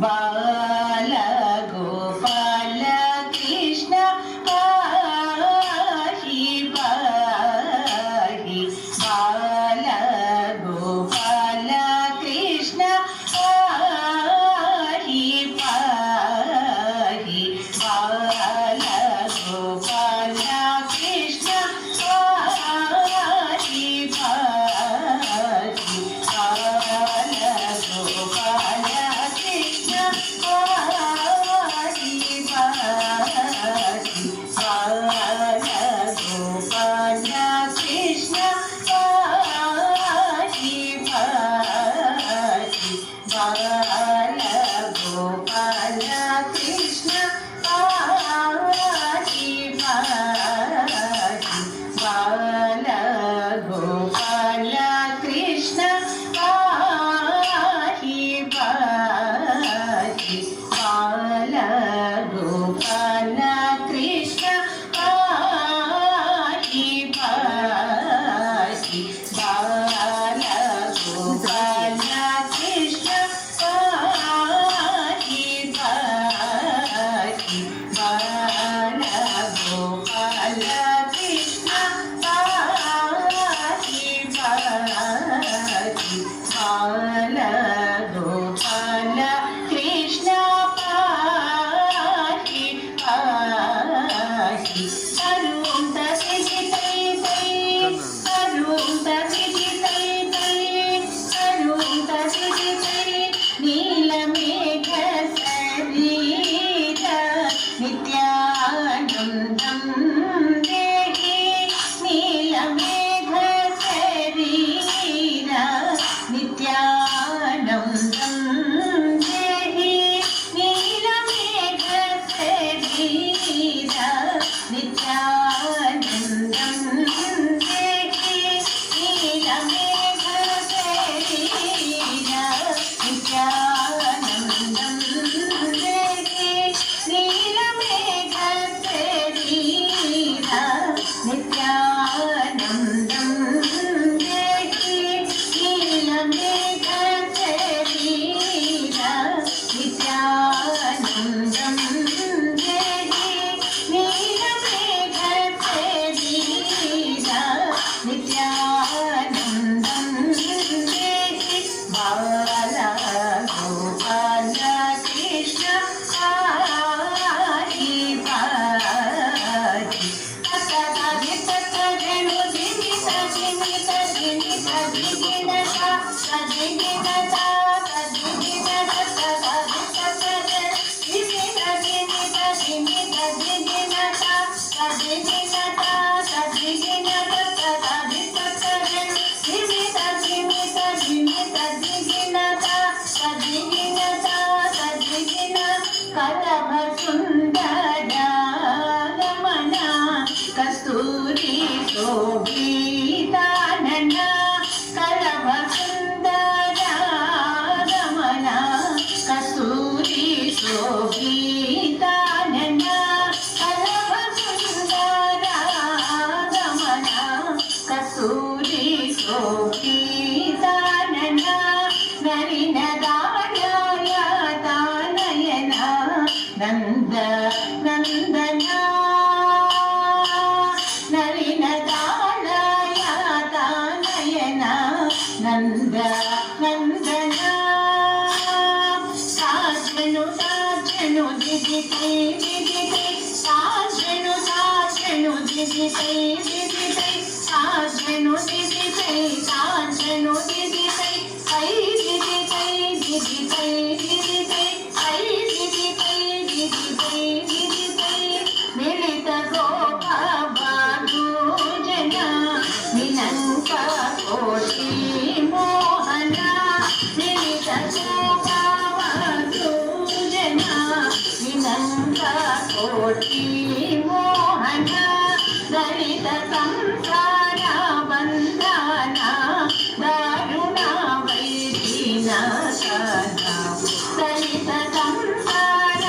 బాల గోపాల కృష్ణ పాహి పాహి బాల గోపాల కృష్ణ పాహి పాహి బాల గోపాల కృష్ణ పాహి పాహి బాల గోపాల కస్తూరి శోభితానన కలవ సుందర రమణ కస్తూరి శోభితానన కలవ సుందర రమణ కస్తూరి శోభితానన నరిన దానయ దానయన నంద నందన నంద నందన సాజను సాజను దిదితై దిదితై సాజను సాజను దిదితై దిదితై సాజను దిదితై సాజను దిదితై ఐ దిదితై దిదితై దిదితై ఐ దిదితై దిదితై దిదితై మిలిత కోటి మోహన దళిత సంసార బంధన దారుణ వైదిన సదా దళిత సంసార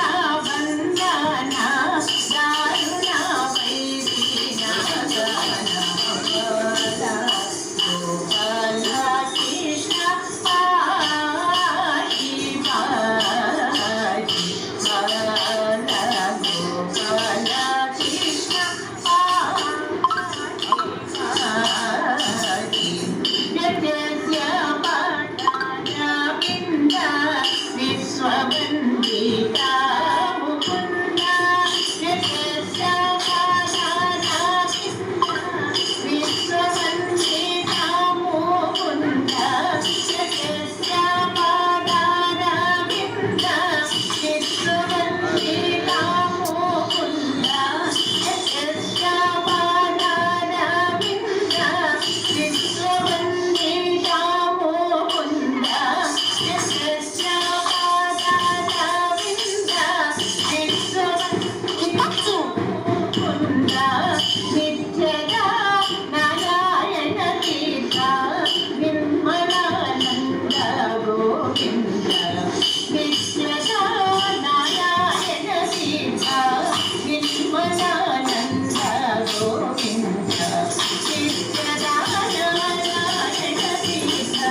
బంధన దారుణ వైదిన సదా గోపాల కృష్ణ పాహి పాహి గోపాల కృష్ణ పాహి యజ్ఞ పాఠారవింద విశ్వవందిత ముకుంద యజ్ఞ పాఠారవింద విశ్వవందిత ముకుంద యజ్ఞ పాఠారవింద విశ్వవందిత ముకుంద యజ్ఞ పాఠారవింద విశ్వవందిత ముకుంద యజ్ఞ పాఠారవింద విశ్వవందిత నిత్యగా నారాయణ తీర్థ నిర్మలానంద గోవింద నిత్యగా నారాయణ తీర్థ నిర్మలానంద గోవింద నిత్యగా నారాయణ తీర్థ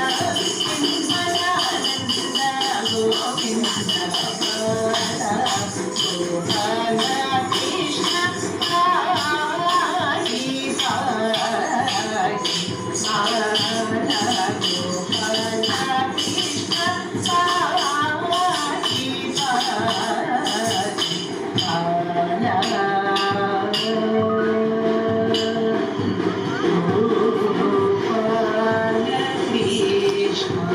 నిర్మలానంద గోవింద గోపాల